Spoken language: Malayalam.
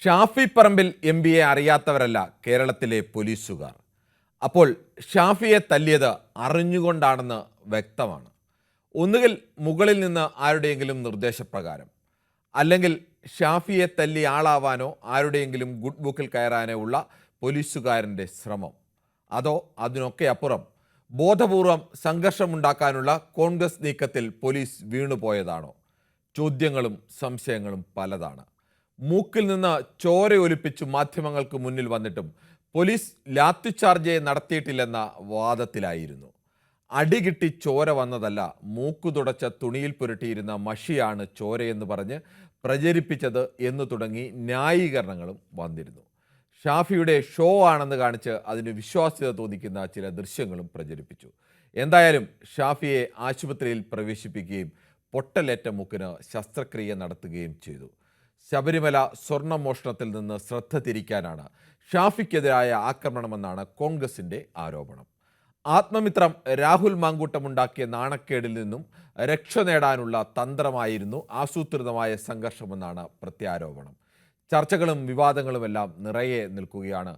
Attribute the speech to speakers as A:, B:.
A: ഷാഫി പറമ്പിൽ എംപിയെ അറിയാത്തവരല്ല കേരളത്തിലെ പോലീസുകാർ. അപ്പോൾ ഷാഫിയെ തല്ലിയത് അറിഞ്ഞുകൊണ്ടാണെന്ന് വ്യക്തമാണ്. ഒന്നുകിൽ മുകളിൽ നിന്ന് ആരുടെയെങ്കിലും നിർദ്ദേശപ്രകാരം, അല്ലെങ്കിൽ ഷാഫിയെ തല്ലി ആളാവാനോ ആരുടെയെങ്കിലും ഗുഡ് ബുക്കിൽ കയറാനോ ഉള്ള പോലീസുകാരൻ്റെ ശ്രമം, അതോ അതിനൊക്കെ അപ്പുറം ബോധപൂർവം സംഘർഷമുണ്ടാക്കാനുള്ള കോൺഗ്രസ് നീക്കത്തിൽ പോലീസ് വീണുപോയതാണോ? ചോദ്യങ്ങളും സംശയങ്ങളും പലതാണ്. മൂക്കിൽ നിന്ന് ചോരയൊലിപ്പിച്ചു മാധ്യമങ്ങൾക്ക് മുന്നിൽ വന്നിട്ടും പോലീസ് ലാത്തിച്ചാർജ് നടത്തിയിട്ടില്ലെന്ന വാദത്തിലായിരുന്നു. അടികിട്ടി ചോര വന്നതല്ല, മൂക്കു തുടച്ച തുണിയിൽ പുരട്ടിയിരുന്ന മഷിയാണ് ചോരയെന്ന് പറഞ്ഞ് പ്രചരിപ്പിച്ചത് എന്ന് തുടങ്ങി ന്യായീകരണങ്ങളും വന്നിരുന്നു. ഷാഫിയുടെ ഷോ ആണെന്ന് കാണിച്ച് അതിന് വിശ്വാസ്യത തോന്നിക്കുന്ന ചില ദൃശ്യങ്ങളും പ്രചരിപ്പിച്ചു. എന്തായാലും ഷാഫിയെ ആശുപത്രിയിൽ പ്രവേശിപ്പിക്കുകയും പൊട്ടലേറ്റ മൂക്കിന് ശസ്ത്രക്രിയ നടത്തുകയും ചെയ്തു. ശബരിമല സ്വർണ്ണമോഷണത്തിൽ നിന്ന് ശ്രദ്ധ തിരിക്കാനാണ് ഷാഫിക്കെതിരായ ആക്രമണമെന്നാണ് കോൺഗ്രസിൻ്റെ ആരോപണം. ആത്മമിത്രം രാഹുൽ മാങ്കൂട്ടമുണ്ടാക്കിയ നാണക്കേടിൽ നിന്നും രക്ഷ നേടാനുള്ള തന്ത്രമായിരുന്നു ആസൂത്രിതമായ സംഘർഷമെന്നാണ് പ്രത്യാരോപണം. ചർച്ചകളും വിവാദങ്ങളുമെല്ലാം നിറയെ നിൽക്കുകയാണ്.